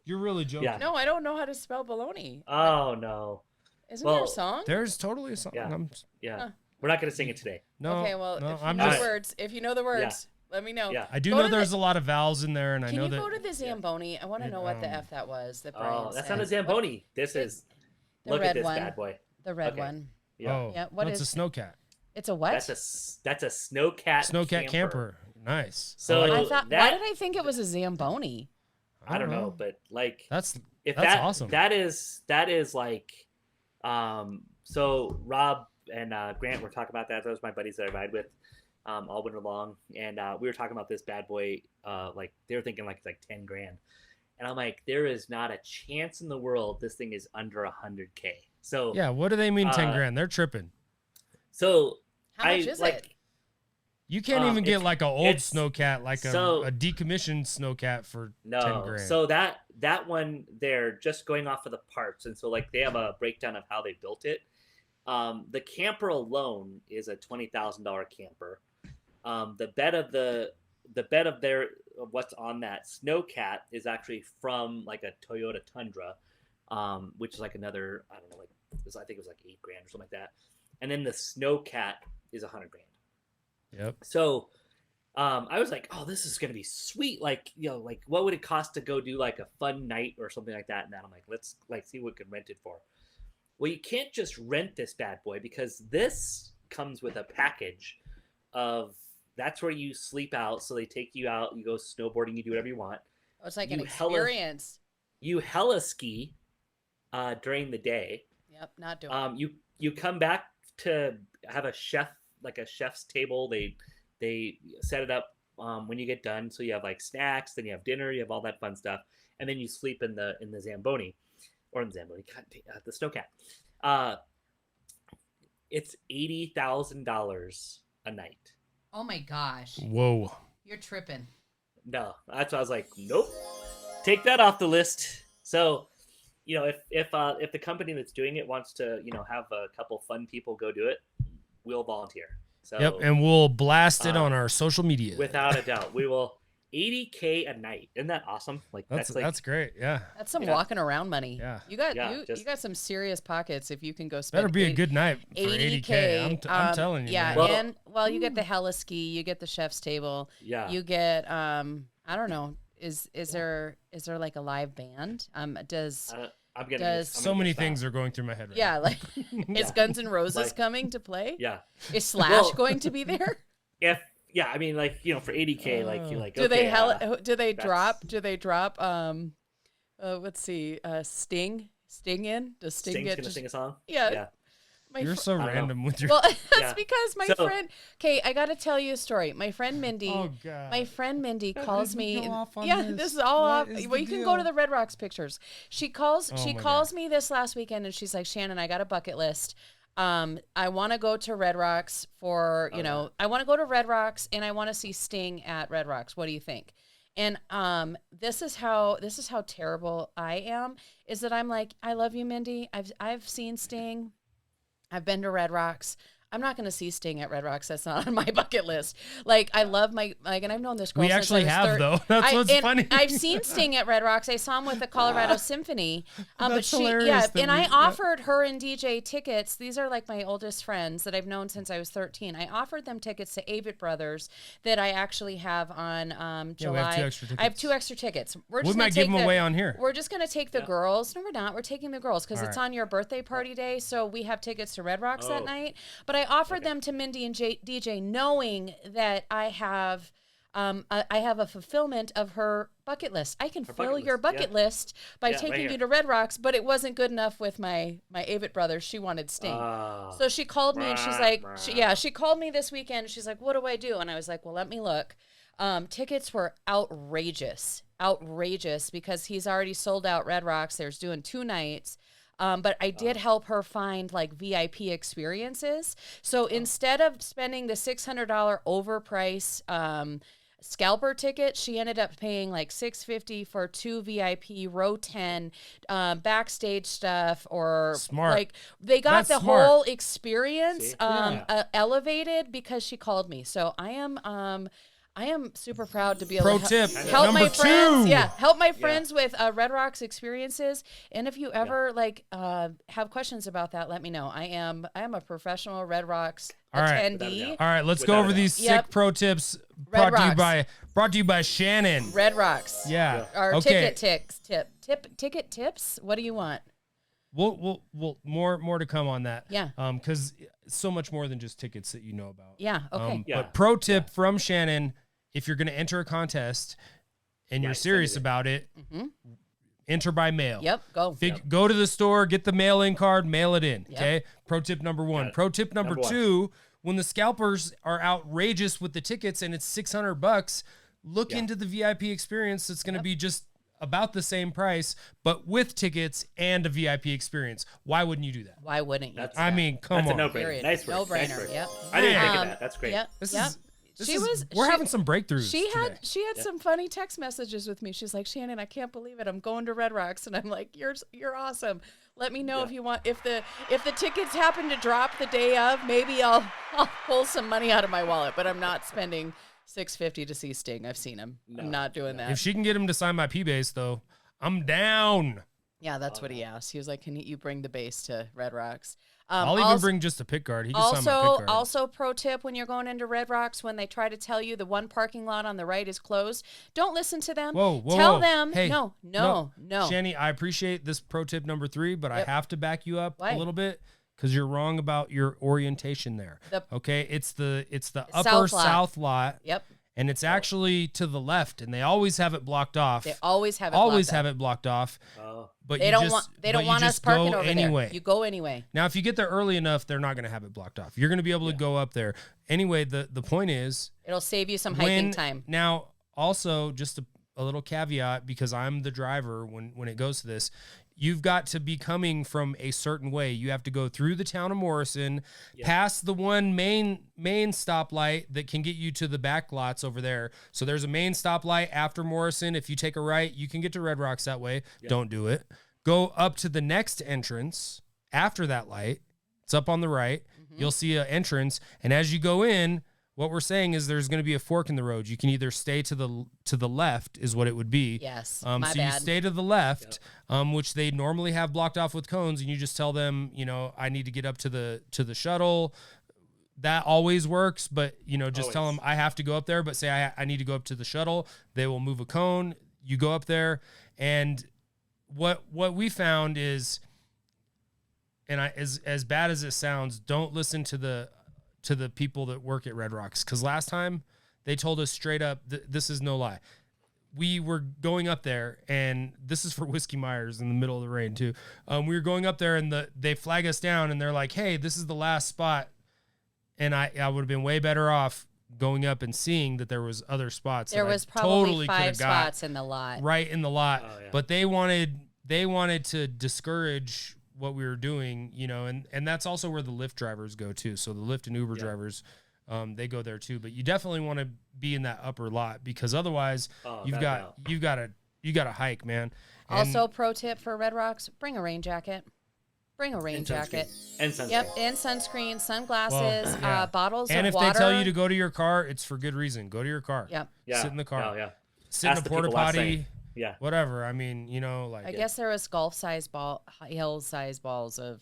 Speaker 1: You're really joking.
Speaker 2: Yeah.
Speaker 3: No, I don't know how to spell baloney.
Speaker 2: Oh no.
Speaker 3: Isn't there
Speaker 2: Well,
Speaker 3: a song?
Speaker 1: There's totally a song.
Speaker 2: Yeah.
Speaker 1: I'm,
Speaker 2: Yeah,
Speaker 3: Huh.
Speaker 2: we're not gonna sing it today.
Speaker 1: no.
Speaker 3: Okay, well,
Speaker 1: no.
Speaker 3: if you
Speaker 1: I'm
Speaker 3: know
Speaker 1: just.
Speaker 3: the words, let me know.
Speaker 2: Yeah.
Speaker 1: I do
Speaker 3: Go
Speaker 1: know
Speaker 3: to
Speaker 1: there's
Speaker 3: the-
Speaker 1: a lot of vowels in there, and I
Speaker 3: Can
Speaker 1: know
Speaker 3: you
Speaker 1: that.
Speaker 3: go to the Zamboni? I want to know what the F that was. The
Speaker 2: Oh,
Speaker 3: brains
Speaker 2: that's not a
Speaker 3: and-
Speaker 2: Zamboni. This is.
Speaker 3: The
Speaker 2: Look
Speaker 3: red
Speaker 2: at this
Speaker 3: one.
Speaker 2: bad boy.
Speaker 3: The red
Speaker 2: Okay.
Speaker 3: one.
Speaker 2: Yeah.
Speaker 1: Oh,
Speaker 3: Yeah, what
Speaker 1: no, it's
Speaker 3: is-
Speaker 1: a snowcat.
Speaker 3: It's a what?
Speaker 2: That's a snowcat.
Speaker 1: Snowcat camper. Nice.
Speaker 2: So-
Speaker 1: I, like
Speaker 3: I
Speaker 1: it.
Speaker 3: thought. Why
Speaker 2: that-
Speaker 3: did I think it was a Zamboni?
Speaker 2: I don't know, but
Speaker 1: That's
Speaker 2: if
Speaker 1: that's
Speaker 2: that
Speaker 1: awesome.
Speaker 2: that is So Rob and Grant were talking about that. Those are my buddies that I ride with all winter long, and we were talking about this bad boy. Like they were thinking like it's like 10 grand, and I'm like, there is not a chance in the world this thing is under 100K. So
Speaker 1: Yeah, what do they mean 10 grand? They're tripping.
Speaker 2: So
Speaker 3: How much is it?
Speaker 1: You can't even get like an old snowcat, like
Speaker 2: so,
Speaker 1: a decommissioned snowcat for 10 grand.
Speaker 2: So that one there, just going off of the parts, and so like they have a breakdown of how they built it. The camper alone is a $20,000 camper. The bed of what's on that snowcat is actually from like a Toyota Tundra, which is like another, I don't know, like I think it was like 8 grand or something like that. And then the snowcat is 100 grand.
Speaker 1: Yep.
Speaker 2: So I was like, oh, this is gonna be sweet. Like, like what would it cost to go do like a fun night or something like that? And then I'm like, let's like see what we can rent it for. Well, you can't just rent this bad boy because this comes with a package of that's where you sleep out. So they take you out, you go snowboarding, you do whatever you want.
Speaker 3: Oh, it's like an experience.
Speaker 2: You hella ski during the day.
Speaker 3: Yep, not doing
Speaker 2: you come back to have a chef, like a chef's table. They set it up when you get done. So you have like snacks, then you have dinner, you have all that fun stuff. And then you sleep in the Zamboni. Or in Zamboni, the snowcat. It's $80,000 a night.
Speaker 3: Oh my gosh.
Speaker 1: Whoa.
Speaker 3: You're tripping.
Speaker 2: No, that's why I was like, nope, take that off the list. So, if the company that's doing it wants to, have a couple fun people go do it, we'll volunteer. So
Speaker 1: yep, and we'll blast it on our social media.
Speaker 2: Without a doubt, we will. $80K a night. Isn't that awesome? Like
Speaker 1: that's great. Yeah.
Speaker 3: That's some walking around money.
Speaker 1: Yeah.
Speaker 3: You got some serious pockets if you can go spend.
Speaker 1: Better be a good night for 80K. I'm telling you.
Speaker 3: Yeah,
Speaker 1: man.
Speaker 3: and you get the hella ski, you get the chef's table.
Speaker 2: Yeah.
Speaker 3: You get I don't know. Is there like a live band?
Speaker 1: So many things are going through my head right now.
Speaker 3: Yeah, like is Guns N' Roses coming to play?
Speaker 2: Yeah.
Speaker 3: Is Slash going to be there?
Speaker 2: Yeah, I mean, like, for $80K, like you're like,
Speaker 3: do they drop? Let's see, Sting in? Does Sting
Speaker 2: Sting's
Speaker 3: get
Speaker 2: gonna sing a song?
Speaker 3: Yeah.
Speaker 1: You're so random with your.
Speaker 3: Well, that's because my friend. Okay, I got to tell you a story. My friend Mindy.
Speaker 1: Oh God.
Speaker 3: My friend Mindy calls me.
Speaker 1: This
Speaker 3: is all off. Well, you can go to the Red Rocks pictures. She calls me this last weekend, and she's like, Shannon, I got a bucket list. I want to go to Red Rocks for, I want to go to Red Rocks and I want to see Sting at Red Rocks. What do you think? And this is how terrible I am, is that I'm like, I love you, Mindy. I've seen Sting. I've been to Red Rocks. I'm not going to see Sting at Red Rocks. That's not on my bucket list. Like, I love and I've known this girl.
Speaker 1: We
Speaker 3: since
Speaker 1: actually
Speaker 3: I was
Speaker 1: have, though. That's what's funny.
Speaker 3: I've seen Sting at Red Rocks. I saw him with the Colorado Symphony.
Speaker 1: That's hilarious.
Speaker 3: And I offered her and DJ tickets. These are like my oldest friends that I've known since I was 13. I offered them tickets to Avett Brothers that I actually have on July.
Speaker 1: We have 2 extra tickets.
Speaker 3: I have 2 extra tickets.
Speaker 1: We might give them away on here.
Speaker 3: We're just going to take the girls. No, we're not. We're taking the girls because it's on your birthday party day. So we have tickets to Red Rocks that night. But I offered them to Mindy and DJ, knowing that I have a fulfillment of her bucket list. I can fill your bucket list by taking you to Red Rocks, but it wasn't good enough with my Avett Brothers. She wanted Sting. So she called me and she's like, she called me this weekend. She's like, what do I do? And I was like, well, let me look. Tickets were outrageous because he's already sold out Red Rocks. There's doing 2 nights. But I did help her find like VIP experiences. So instead of spending the $600 overprice scalper ticket, she ended up paying like $650 for 2 VIP row 10 backstage stuff, or
Speaker 1: smart.
Speaker 3: Like they got
Speaker 1: That's
Speaker 3: the
Speaker 1: smart.
Speaker 3: whole experience elevated because she called me. So I am super proud to be able to help my friends.
Speaker 1: 2.
Speaker 3: Yeah, help my friends with Red Rocks experiences. And if you ever have questions about that, let me know. I am a professional Red Rocks attendee.
Speaker 1: All right, let's go over these sick pro tips brought to you by Shannon.
Speaker 3: Red Rocks.
Speaker 1: Yeah.
Speaker 3: Our ticket tips. What do you want?
Speaker 1: We'll more to come on that.
Speaker 3: Yeah.
Speaker 1: Because so much more than just tickets that you know about.
Speaker 3: Yeah. Okay.
Speaker 1: But pro tip from Shannon: if you're going to enter a contest and you're serious about it, enter by mail.
Speaker 3: Yep, go.
Speaker 1: Go to the store, get the mail-in card, mail it in.
Speaker 3: Yep.
Speaker 1: Okay. Pro tip number 1. Pro tip number 2. When the scalpers are outrageous with the tickets and it's $600, look into the VIP experience. It's going to be just about the same price, but with tickets and a VIP experience. Why wouldn't you do that?
Speaker 3: Why wouldn't you?
Speaker 1: I mean, come
Speaker 2: That's
Speaker 1: on.
Speaker 2: a no-brainer. Nice work.
Speaker 3: No-brainer.
Speaker 2: Nice work.
Speaker 3: Yep.
Speaker 2: I didn't think of that. That's great.
Speaker 3: Yep.
Speaker 1: We're having some breakthroughs.
Speaker 3: She
Speaker 1: today.
Speaker 3: had some funny text messages with me. She's like, Shannon, I can't believe it. I'm going to Red Rocks, and I'm like, you're awesome. Let me know if you want. If the tickets happen to drop the day of, maybe I'll pull some money out of my wallet. But I'm not spending $650 to see Sting. I've seen him. No, I'm not doing that.
Speaker 1: If she can get him to sign my P-Base, though, I'm down.
Speaker 3: Yeah, that's what he asked. He was like, "Can you bring the bass to Red Rocks?"
Speaker 1: I'll even bring just a pick guard. He can sign my pick guard.
Speaker 3: Also, pro tip when you're going into Red Rocks, when they try to tell you the one parking lot on the right is closed, don't listen to them. Tell them,
Speaker 1: hey,
Speaker 3: no.
Speaker 1: Shanny, I appreciate this pro tip number 3, but I have to back you up a little bit because you're wrong about your orientation there. Okay, it's the upper south lot.
Speaker 3: Yep.
Speaker 1: And it's actually to the left, and they always have it blocked off.
Speaker 3: They always have it blocked off.
Speaker 1: But
Speaker 3: they don't want us parking over
Speaker 1: anyway.
Speaker 3: there. You go anyway.
Speaker 1: Now, if you get there early enough, they're not going to have it blocked off. You're going to be able to go up there. Anyway, the point is,
Speaker 3: it'll save you some hiking time.
Speaker 1: Now, also, just a little caveat, because I'm the driver when it goes to this, you've got to be coming from a certain way. You have to go through the town of Morrison, past the one main stoplight that can get you to the back lots over there. So there's a main stoplight after Morrison. If you take a right, you can get to Red Rocks that way. Don't do it. Go up to the next entrance after that light. It's up on the right. You'll see an entrance. And as you go in, what we're saying is there's going to be a fork in the road. You can either stay to the left is what it would be.
Speaker 3: Yes,
Speaker 1: so you stay to the left, which they normally have blocked off with cones, and you just tell them, I need to get up to the shuttle. That always works, but just tell them I have to go up there, but say I need to go up to the shuttle. They will move a cone. You go up there, and what we found is, and as bad as it sounds, don't listen to the people that work at Red Rocks, because last time they told us straight up, this is no lie. We were going up there, and this is for Whiskey Myers in the middle of the rain too. We were going up there, and they flag us down, and they're like, "Hey, this is the last spot." And I would have been way better off going up and seeing that there was other spots.
Speaker 3: There was probably 5 spots in the lot.
Speaker 1: Right in the lot, but they wanted to discourage what we were doing, and that's also where the Lyft drivers go too. So the Lyft and Uber drivers, they go there too. But you definitely want to be in that upper lot, because otherwise you got to hike, man.
Speaker 3: Also, pro tip for Red Rocks: bring a rain jacket. Bring a rain jacket.
Speaker 2: And sunscreen.
Speaker 3: Yep, and sunscreen, sunglasses, bottles
Speaker 1: and
Speaker 3: of
Speaker 1: if
Speaker 3: water.
Speaker 1: they tell you to go to your car, it's for good reason. Go to your car.
Speaker 3: Yep.
Speaker 2: Yeah.
Speaker 1: Sit in the car.
Speaker 2: Yeah.
Speaker 1: Sit in a porta potty.
Speaker 2: Yeah.
Speaker 1: Whatever. I mean,
Speaker 3: I guess there was hail-sized balls of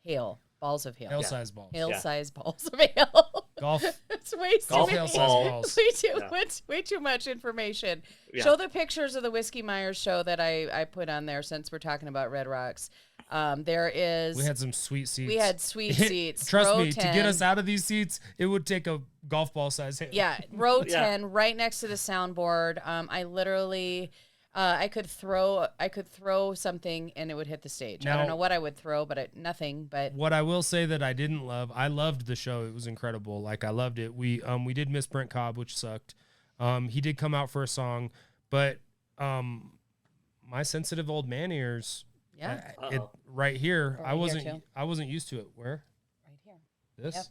Speaker 3: hail. Balls of hail.
Speaker 1: Hail-sized balls.
Speaker 3: Hail-sized balls of hail.
Speaker 1: Golf.
Speaker 3: It's way too
Speaker 2: Golf
Speaker 3: many.
Speaker 1: hail-sized balls.
Speaker 3: Way too much information.
Speaker 2: Yeah.
Speaker 3: Show the pictures of the Whiskey Myers show that I put on there, since we're talking about Red Rocks. There is.
Speaker 1: We had some sweet seats.
Speaker 3: We had sweet seats.
Speaker 1: Trust
Speaker 3: row
Speaker 1: me,
Speaker 3: 10.
Speaker 1: to get us out of these seats, it would take a golf ball size hail.
Speaker 3: Yeah, row 10, right next to the soundboard. I literally, I could throw something and it would hit the stage.
Speaker 1: Now,
Speaker 3: I don't know what I would throw, but nothing. But
Speaker 1: what I will say that I didn't love, I loved the show. It was incredible. Like, I loved it. We did miss Brent Cobb, which sucked. He did come out for a song, but my sensitive old man ears.
Speaker 3: yeah,
Speaker 1: Right here,
Speaker 3: Or
Speaker 1: I
Speaker 3: right here,
Speaker 1: wasn't used to it. Where?
Speaker 3: right here.
Speaker 1: This?
Speaker 3: Yep.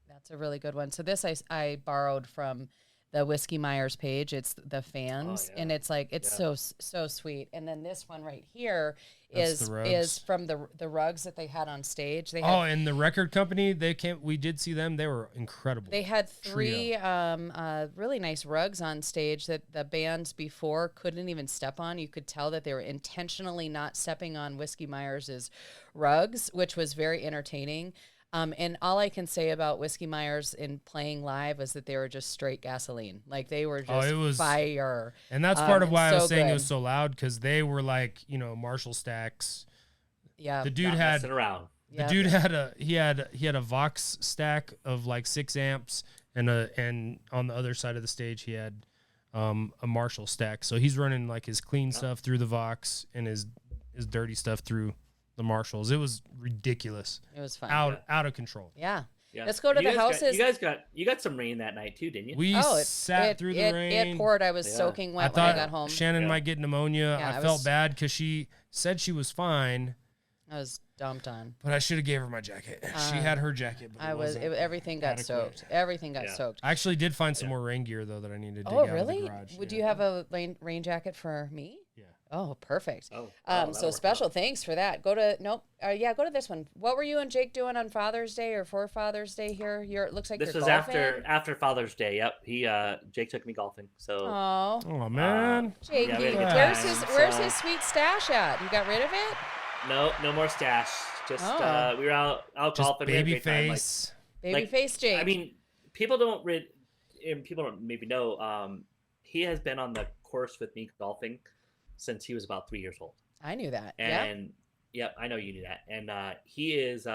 Speaker 3: That's a really good one. So this I borrowed from the Whiskey Myers page. It's the fans, and it's like so sweet. And then this one right here
Speaker 1: That's the rugs.
Speaker 3: is from the rugs that they had on stage. They had,
Speaker 1: and the record company, we did see them. They were incredible.
Speaker 3: They had 3 really nice rugs on stage that the bands before couldn't even step on. You could tell that they were intentionally not stepping on Whiskey Myers' rugs, which was very entertaining. And all I can say about Whiskey Myers in playing live is that they were just straight gasoline. Like, they were just fire.
Speaker 1: And that's part of why I was saying
Speaker 3: good.
Speaker 1: it was so loud, because they were like, Marshall stacks.
Speaker 3: Yeah.
Speaker 1: The dude
Speaker 2: Not
Speaker 1: had
Speaker 2: messing around.
Speaker 1: the dude had a Vox stack of like 6 amps, and on the other side of the stage he had a Marshall stack. So he's running like his clean stuff through the Vox and his dirty stuff through the Marshalls. It was ridiculous.
Speaker 3: It was fun.
Speaker 1: Out of control.
Speaker 3: Yeah.
Speaker 2: Yeah.
Speaker 3: Let's go to the houses.
Speaker 2: You got some rain that night too, didn't you?
Speaker 1: We sat through the rain.
Speaker 3: It poured. I was soaking wet when I got home.
Speaker 1: Shannon might get pneumonia.
Speaker 3: Yeah,
Speaker 1: I felt bad because she said she was fine.
Speaker 3: I was dumped on.
Speaker 1: But I should have gave her my jacket. She had her jacket. But
Speaker 3: everything got soaked. Everything got soaked.
Speaker 1: I actually did find some more rain gear though that I needed to dig out of the garage.
Speaker 3: Would you have a rain jacket for me?
Speaker 1: Yeah.
Speaker 3: Oh, perfect.
Speaker 2: So
Speaker 3: special thanks for that. Go to this one. What were you and Jake doing on Father's Day or for Father's Day here? It looks like
Speaker 2: this
Speaker 3: you're
Speaker 2: was
Speaker 3: golfing.
Speaker 2: after Father's Day. Yep. Jake took me golfing. So.
Speaker 1: Oh man.
Speaker 3: Jake, where's his sweet stash at? You got rid of it?
Speaker 2: No more stash. Just we were out golfing.
Speaker 1: Baby face.
Speaker 3: Babyface Jake.
Speaker 2: I mean, people don't maybe know. He has been on the course with me golfing since he was about 3 years old.
Speaker 3: I knew that.
Speaker 2: And I know you knew that. And he is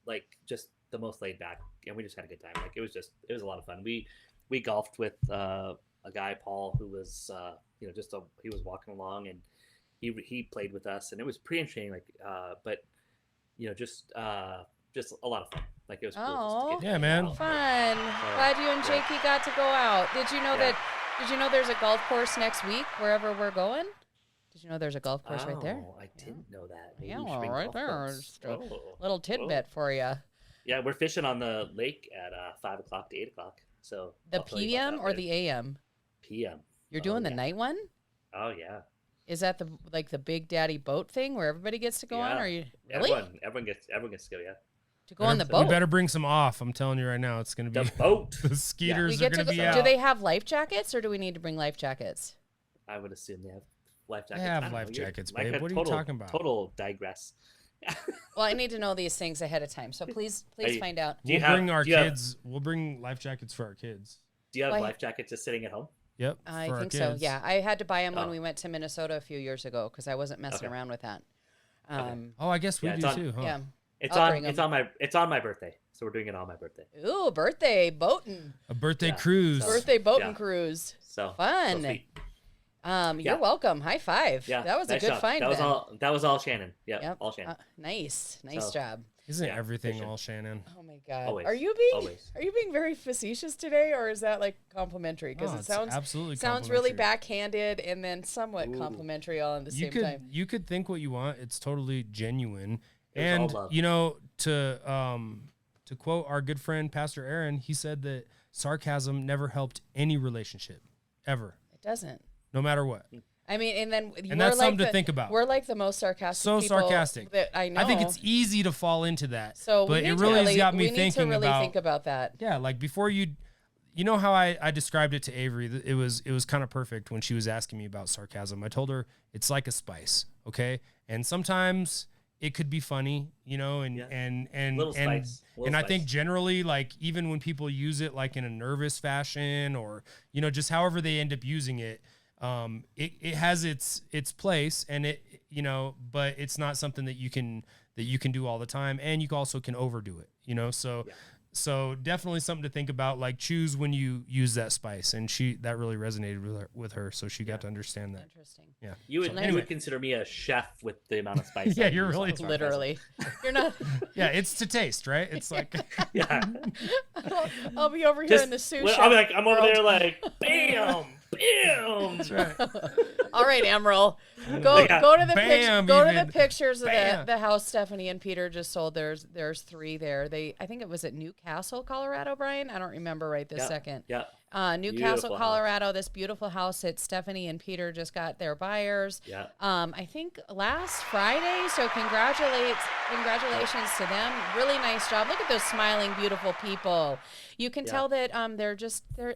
Speaker 2: like just the most laid back, and we just had a good time. Like it was a lot of fun. We golfed with a guy, Paul, who was he was walking along, and he played with us, and it was pretty interesting. Like but just a lot of fun. Like it was cool.
Speaker 1: Yeah, man.
Speaker 3: Fun. Glad you and Jakey got to go out. Did you know there's a golf course next week wherever we're going? Did you know there's a golf course right there?
Speaker 2: Oh, I didn't know that.
Speaker 3: Maybe right there. Just a little tidbit for you.
Speaker 2: Yeah, we're fishing on the lake at 5 o'clock to 8 o'clock. So
Speaker 3: the PM or the AM?
Speaker 2: PM.
Speaker 3: You're doing the night one?
Speaker 2: Oh yeah.
Speaker 3: Is that the Big Daddy boat thing where everybody gets to go on? Or are you really?
Speaker 2: Everyone gets to go. Yeah.
Speaker 3: To go on the boat.
Speaker 1: We better bring some off. I'm telling you right now, it's going to be
Speaker 2: the boat.
Speaker 1: The skeeters are going to be out.
Speaker 3: Do they have life jackets, or do we need to bring life jackets?
Speaker 2: I would assume they have life jackets.
Speaker 1: They have life jackets, babe. What are you talking about?
Speaker 2: Total digress.
Speaker 3: Well, I need to know these things ahead of time, so please find out.
Speaker 1: We'll bring life jackets for our kids.
Speaker 2: Do you have life jackets just sitting at home?
Speaker 1: Yep.
Speaker 3: I think so. Yeah, I had to buy them when we went to Minnesota a few years ago because I wasn't messing around with that.
Speaker 1: I guess we do too, huh?
Speaker 3: Yeah.
Speaker 2: It's on my birthday, so we're doing it on my birthday.
Speaker 3: Ooh, birthday boating.
Speaker 1: A birthday cruise.
Speaker 3: Birthday boating cruise.
Speaker 2: So
Speaker 3: fun.
Speaker 2: So
Speaker 3: you're welcome. High five.
Speaker 2: Yeah,
Speaker 3: that was a good find.
Speaker 2: That was all Shannon. Yeah,
Speaker 3: yep.
Speaker 2: All Shannon.
Speaker 3: Nice job.
Speaker 1: Isn't everything all Shannon?
Speaker 3: Oh my God.
Speaker 2: Always.
Speaker 3: Are you being very facetious today, or is that like complimentary? Because it sounds really backhanded and then somewhat complimentary all at the same time.
Speaker 1: You could think what you want. It's totally genuine.
Speaker 2: And
Speaker 1: to quote our good friend Pastor Aaron, he said that sarcasm never helped any relationship ever.
Speaker 3: It doesn't.
Speaker 1: No matter what.
Speaker 3: I mean,
Speaker 1: and that's something to think about.
Speaker 3: We're like the most sarcastic
Speaker 1: people sarcastic
Speaker 3: that I know.
Speaker 1: I think it's easy to fall into that.
Speaker 3: So
Speaker 1: but it really has got me thinking
Speaker 3: about. We need to really think
Speaker 1: about
Speaker 3: that.
Speaker 1: Yeah, like before you know how I described it to Avery. It was kind of perfect when she was asking me about sarcasm. I told her it's like a spice, okay? And sometimes it could be funny, and I think generally, like even when people use it like in a nervous fashion or just however they end up using it. It has its place, and but it's not something that you can do all the time, and you also can overdo it, so definitely something to think about. Like choose when you use that spice, and that really resonated with her, so she got to understand that.
Speaker 3: Interesting.
Speaker 1: Yeah,
Speaker 2: you would consider me a chef with the amount of spice.
Speaker 1: Yeah, you're really
Speaker 3: literally. You're not.
Speaker 1: Yeah, it's to taste, right? It's like
Speaker 2: yeah.
Speaker 3: I'll be over here in the sous chef.
Speaker 2: I'm over there like bam. Bam!
Speaker 1: That's right.
Speaker 3: All right, Emerald. Go to the pictures of the house Stephanie and Peter just sold. There's 3 there. I think it was at Newcastle, Colorado, Brian. I don't remember right this second.
Speaker 2: Yeah.
Speaker 3: Newcastle, Colorado. This beautiful house that Stephanie and Peter just got their buyers.
Speaker 2: Yeah.
Speaker 3: I think last Friday. So congratulations to them. Really nice job. Look at those smiling, beautiful people. You can tell that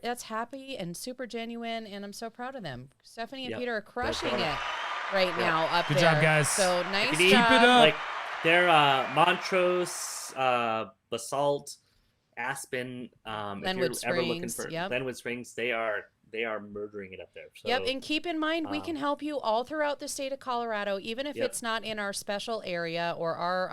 Speaker 3: that's happy and super genuine, and I'm so proud of them. Stephanie and Peter are crushing it right now up there.
Speaker 1: Good job, guys.
Speaker 3: So nice job.
Speaker 1: Keep it up.
Speaker 2: Like they're Montrose, Basalt, Aspen.
Speaker 3: Glenwood
Speaker 2: if you're ever looking
Speaker 3: Springs,
Speaker 2: for Glenwood Springs, they are murdering it up there. So,
Speaker 3: yep, and keep in mind we can help you all throughout the state of Colorado, even if it's not in our special area or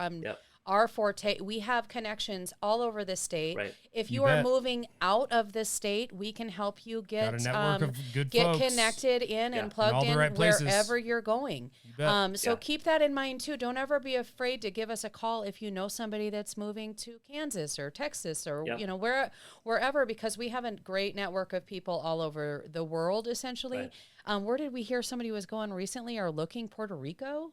Speaker 3: our forte. We have connections all over the state.
Speaker 2: Right.
Speaker 3: If
Speaker 1: You
Speaker 3: you are
Speaker 1: bet.
Speaker 3: moving out of the state, we can help you
Speaker 1: Got a network of good
Speaker 3: get
Speaker 1: folks.
Speaker 3: connected in
Speaker 2: Yeah.
Speaker 3: and plugged
Speaker 1: all the
Speaker 3: in
Speaker 1: right places.
Speaker 3: wherever you're going.
Speaker 1: bet.
Speaker 3: So
Speaker 2: Yeah.
Speaker 3: keep that in mind too. Don't ever be afraid to give us a call if you know somebody that's moving to Kansas or Texas or
Speaker 2: Yep.
Speaker 3: wherever, because we have a great network of people all over the world essentially.
Speaker 2: Right.
Speaker 3: Where did we hear somebody was going recently or looking? Puerto Rico?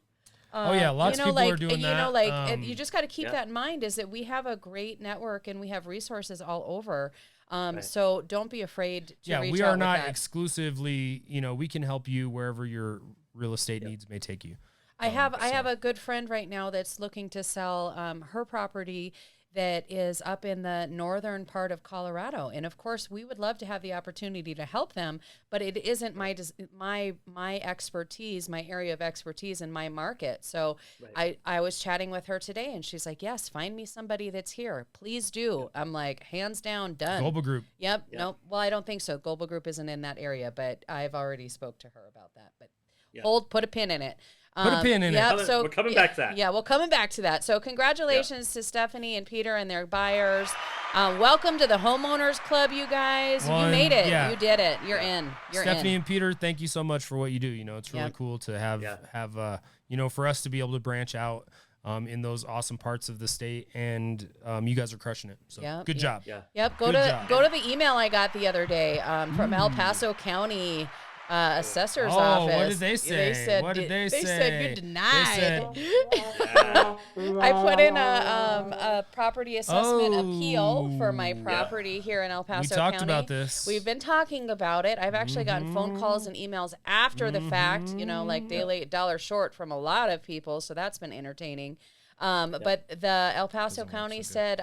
Speaker 1: Oh, yeah, lots of people are doing that.
Speaker 3: You just got to keep
Speaker 2: Yeah.
Speaker 3: that in mind, is that we have a great network and we have resources all over.
Speaker 2: Right.
Speaker 3: So don't be afraid to reach
Speaker 1: we
Speaker 3: out
Speaker 1: are
Speaker 3: with
Speaker 1: not
Speaker 3: that.
Speaker 1: exclusively, we can help you wherever your real estate needs may take you.
Speaker 3: I have a good friend right now that's looking to sell her property that is up in the northern part of Colorado, and of course we would love to have the opportunity to help them, but it isn't my expertise, my area of expertise in my market. So
Speaker 2: Right.
Speaker 3: I was chatting with her today, and she's like, "Yes, find me somebody that's here, please do." I'm like, hands down, done.
Speaker 1: Global Group.
Speaker 3: Yep.
Speaker 2: Yeah.
Speaker 3: No. Well, I don't think so. Global Group isn't in that area, but I've already spoke to her about that. But
Speaker 2: Yeah.
Speaker 3: put a pin in it.
Speaker 1: Put a pin in it.
Speaker 3: Yep,
Speaker 2: We're coming back to that.
Speaker 3: Yeah, we're coming back to that. So congratulations to Stephanie and Peter and their buyers. Welcome to the Homeowners Club, you guys.
Speaker 1: Well,
Speaker 3: you made it.
Speaker 1: yeah.
Speaker 3: You did it. You're in. You're
Speaker 1: Stephanie
Speaker 3: in.
Speaker 1: and Peter, thank you so much for what you do. It's really
Speaker 3: Yep.
Speaker 1: cool to have
Speaker 2: Yeah.
Speaker 1: for us to be able to branch out in those awesome parts of the state, and you guys are crushing it. So
Speaker 3: Yep,
Speaker 1: good
Speaker 3: yep.
Speaker 1: job.
Speaker 2: Yeah.
Speaker 3: Yep.
Speaker 1: Good job.
Speaker 3: Go to the email I got the other day from El Paso County assessor's
Speaker 1: Oh,
Speaker 3: office.
Speaker 1: what did they say?
Speaker 3: They said,
Speaker 1: What did they
Speaker 3: said
Speaker 1: say?
Speaker 3: you're denied.
Speaker 2: Yeah.
Speaker 3: I put in a property assessment appeal for my
Speaker 1: Oh.
Speaker 3: property here in El Paso
Speaker 1: We talked
Speaker 3: County.
Speaker 1: about this.
Speaker 3: We've been talking about it. I've actually gotten phone calls and emails after the fact, like daily dollar short from a lot of people. So that's been entertaining. But the El Paso County said,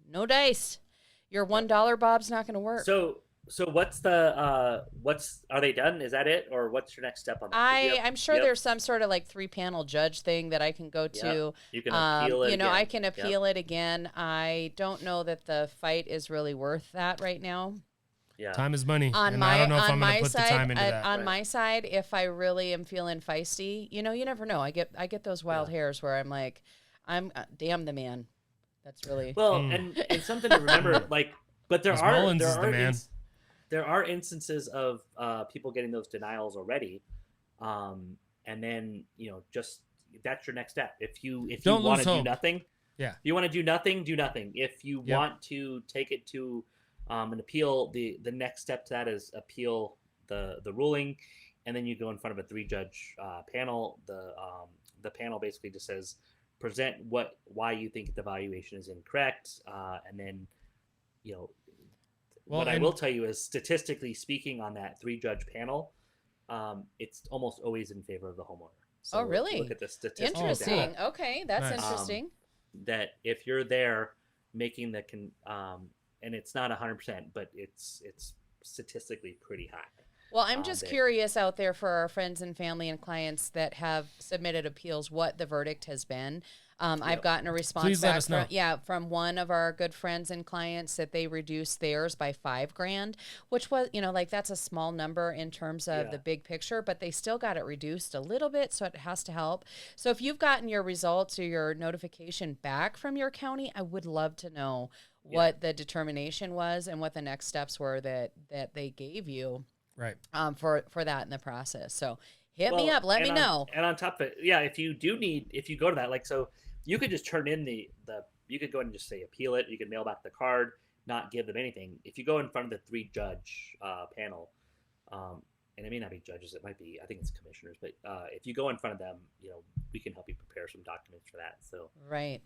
Speaker 3: no dice. Your $1 Bob's not going to work.
Speaker 2: So what's are they done? Is that it, or what's your next step on that?
Speaker 3: I'm sure there's some sort of like 3-panel judge thing that I can go to.
Speaker 2: You can appeal it. Again.
Speaker 3: I can appeal it again. I don't know that the fight is really worth that right now.
Speaker 2: Yeah.
Speaker 1: Time is money.
Speaker 3: On
Speaker 1: and
Speaker 3: my
Speaker 1: I don't know if
Speaker 3: on
Speaker 1: I'm going
Speaker 3: my
Speaker 1: to put
Speaker 3: side,
Speaker 1: the time into that.
Speaker 3: on my side, if I really am feeling feisty, you never know. I get those wild hairs where I'm like, I'm damn the man. That's really
Speaker 2: Well, and something to remember, but there
Speaker 1: Miss
Speaker 2: are
Speaker 1: Mullins is the man.
Speaker 2: There are instances of people getting those denials already, and then just that's your next step. If you
Speaker 1: Don't
Speaker 2: want
Speaker 1: lose
Speaker 2: to do
Speaker 1: hope.
Speaker 2: nothing,
Speaker 1: Yeah.
Speaker 2: If you want to do nothing, do nothing. If you want to take it to an appeal, the next step to that is appeal the ruling, and then you go in front of a 3-judge panel. The panel basically just says present why you think the valuation is incorrect, and then what I will tell you is, statistically speaking, on that 3-judge panel, it's almost always in favor of the homeowner. So
Speaker 3: really?
Speaker 2: Look at the statistics.
Speaker 3: interesting.
Speaker 2: data,
Speaker 3: Okay, that's
Speaker 1: Nice.
Speaker 3: interesting.
Speaker 2: that if you're there making the and it's not 100%, but it's statistically pretty high.
Speaker 3: Well, I'm just
Speaker 2: that-
Speaker 3: curious out there for our friends and family and clients that have submitted appeals, what the verdict has been. I've gotten a response
Speaker 1: Please let
Speaker 3: back
Speaker 1: us know.
Speaker 3: from one of our good friends and clients that they reduced theirs by $5,000, which was, that's a small number in terms of the big picture, but they still got it reduced a little bit, so it has to help. So if you've gotten your results or your notification back from your county, I would love to know what the determination was and what the next steps were that they gave you.
Speaker 1: Right.
Speaker 3: For that in the process. So hit me up. Let me know.
Speaker 2: And on top of it, if you go to that, so you could just turn in you could go and just say appeal it. You could mail back the card, not give them anything. If you go in front of the 3-judge panel, and it may not be judges, it might be, I think it's commissioners, but if you go in front of them, we can help you prepare some documents for that. So
Speaker 3: Right.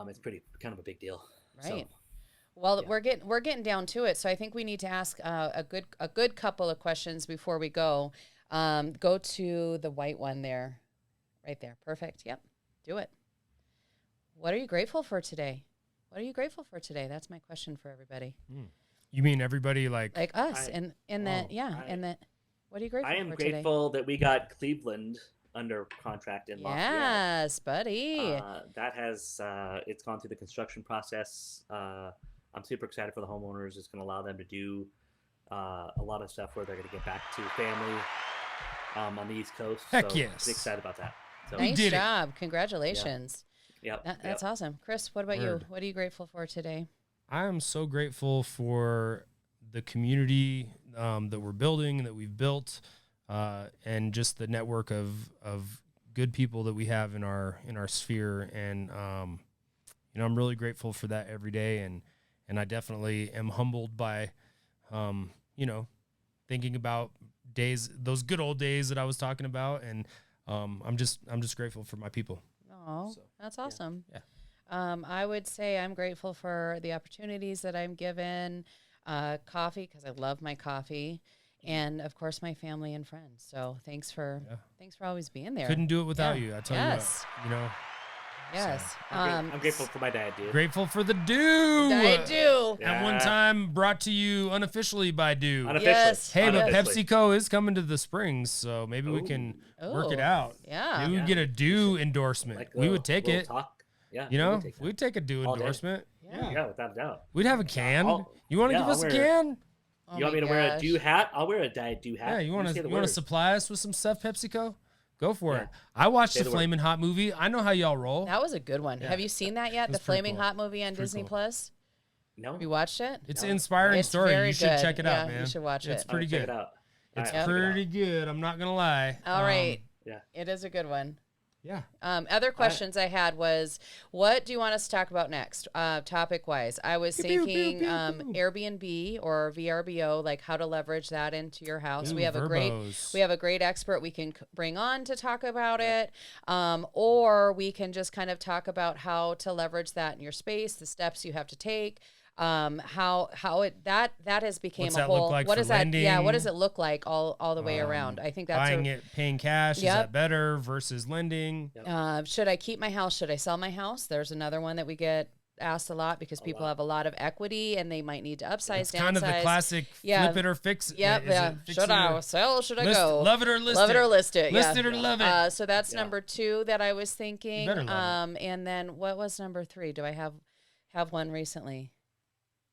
Speaker 2: It's pretty kind of a big deal.
Speaker 3: Right.
Speaker 2: So,
Speaker 3: Well, we're getting down to it, so I think we need to ask a good couple of questions before we go. Go to the white one there, right there. Perfect. Yep. Do it. What are you grateful for today? What are you grateful for today? That's my question for everybody.
Speaker 1: You mean everybody like
Speaker 3: us, and that what are you grateful
Speaker 2: I am
Speaker 3: for today?
Speaker 2: grateful that we got Cleveland under contract in Lafayette.
Speaker 3: Yes, buddy.
Speaker 2: That has it's gone through the construction process. I'm super excited for the homeowners. It's going to allow them to do a lot of stuff where they're going to get back to family on the East Coast.
Speaker 1: Heck
Speaker 2: so
Speaker 1: yes.
Speaker 2: I'm excited about that. So,
Speaker 3: Nice
Speaker 1: did it.
Speaker 3: job. Congratulations.
Speaker 2: Yep.
Speaker 3: That's awesome. Chris, what about you?
Speaker 1: Word.
Speaker 3: What are you grateful for today?
Speaker 1: I am so grateful for the community that we're building, that we've built, and just the network of good people that we have in our sphere. And I'm really grateful for that every day. And I definitely am humbled by, thinking about those good old days that I was talking about. And I'm just grateful for my people.
Speaker 3: Oh,
Speaker 1: So,
Speaker 3: that's awesome.
Speaker 1: Yeah.
Speaker 3: I would say I'm grateful for the opportunities that I'm given, coffee, because I love my coffee, and of course my family and friends. So thanks for always being there.
Speaker 1: Couldn't do it without
Speaker 3: Yeah.
Speaker 1: you. I tell
Speaker 3: Yes.
Speaker 1: you what,
Speaker 3: Yes.
Speaker 2: I'm grateful for my dad, dude.
Speaker 1: grateful for the Dew.
Speaker 3: I do.
Speaker 1: At one time, brought to you unofficially by Dew.
Speaker 2: Unofficially.
Speaker 3: Yes.
Speaker 1: Hey, but
Speaker 2: Unofficially.
Speaker 1: PepsiCo is coming to the Springs, so maybe we can work it
Speaker 3: Ooh.
Speaker 1: out.
Speaker 3: Yeah.
Speaker 1: Maybe we
Speaker 2: Yeah.
Speaker 1: get a Dew endorsement.
Speaker 2: Like
Speaker 1: We would take
Speaker 2: little
Speaker 1: it.
Speaker 2: Talk. Yeah.
Speaker 1: You know,
Speaker 2: take that.
Speaker 1: we'd take a Dew
Speaker 2: All day.
Speaker 1: endorsement.
Speaker 2: Yeah, without a doubt.
Speaker 1: We'd have a can.
Speaker 2: I'll-
Speaker 1: You want to
Speaker 2: yeah,
Speaker 1: give
Speaker 2: I'll
Speaker 1: us a
Speaker 2: wear-
Speaker 1: can?
Speaker 3: Oh
Speaker 2: You want
Speaker 3: my
Speaker 2: me to wear a
Speaker 3: gosh.
Speaker 2: Dew hat? I'll wear a dyed Dew hat.
Speaker 1: Yeah, you want
Speaker 2: say the
Speaker 1: to
Speaker 2: word.
Speaker 1: supply us with some stuff, PepsiCo? Go for
Speaker 2: Yeah.
Speaker 1: it. I watched
Speaker 2: Say
Speaker 1: the
Speaker 2: the word.
Speaker 1: Flamin' Hot movie. I know how y'all roll.
Speaker 3: That was a good one.
Speaker 1: Yeah.
Speaker 3: Have you seen that yet?
Speaker 1: It
Speaker 3: The
Speaker 1: was pretty
Speaker 3: Flaming
Speaker 1: cool.
Speaker 3: Hot movie on
Speaker 1: Pretty
Speaker 3: Disney
Speaker 1: cool.
Speaker 3: Plus.
Speaker 2: No.
Speaker 3: Have you watched it?
Speaker 1: It's
Speaker 2: No.
Speaker 1: an inspiring
Speaker 3: It's
Speaker 1: story.
Speaker 3: very
Speaker 1: You should
Speaker 3: good.
Speaker 1: check it
Speaker 3: Yeah,
Speaker 1: out, man.
Speaker 3: you should watch
Speaker 1: It's
Speaker 3: it.
Speaker 2: I'm gonna
Speaker 1: pretty
Speaker 2: check
Speaker 1: good.
Speaker 2: it out.
Speaker 1: It's
Speaker 2: All right, I'll check it out.
Speaker 1: pretty good. I'm not gonna lie.
Speaker 3: All right.
Speaker 2: Yeah.
Speaker 3: It is a good one.
Speaker 1: Yeah.
Speaker 3: Other questions I had was, what do you want us to talk about next, topic-wise? I was
Speaker 1: Pew, pew,
Speaker 3: thinking
Speaker 1: pew, pew.
Speaker 3: Airbnb or VRBO, like how to leverage that into your house.
Speaker 1: Ooh,
Speaker 3: we have
Speaker 1: verbos.
Speaker 3: a great expert we can bring on to talk about it, or we can just kind of talk about how to leverage that in your space, the steps you have to take. How that has become
Speaker 1: What's
Speaker 3: a
Speaker 1: that look
Speaker 3: whole.
Speaker 1: like
Speaker 3: What
Speaker 1: for
Speaker 3: does that? Yeah, what
Speaker 1: lending?
Speaker 3: does it look like all the way around? I think that's
Speaker 1: Buying it, paying cash. Is that
Speaker 3: Yep.
Speaker 1: better versus lending?
Speaker 3: Should I keep my house? Should I sell my house? There's another one that we get asked a lot because people have a lot of equity and they might need to upsize,
Speaker 1: It's kind of the
Speaker 3: downsize.
Speaker 1: classic
Speaker 3: Yeah.
Speaker 1: flip it or fix it.
Speaker 3: Yep,
Speaker 1: Is
Speaker 3: yeah.
Speaker 1: it fix
Speaker 3: Should
Speaker 1: it
Speaker 3: I
Speaker 1: or
Speaker 3: sell? Should I
Speaker 1: list,
Speaker 3: go?
Speaker 1: love it or list
Speaker 3: Love
Speaker 1: it?
Speaker 3: it or list it.
Speaker 1: List
Speaker 3: yeah.
Speaker 1: it or love it.
Speaker 3: So that's
Speaker 2: Yeah.
Speaker 3: number 2 that I was thinking.
Speaker 1: better love
Speaker 3: And then what was number 3? Do I have one recently?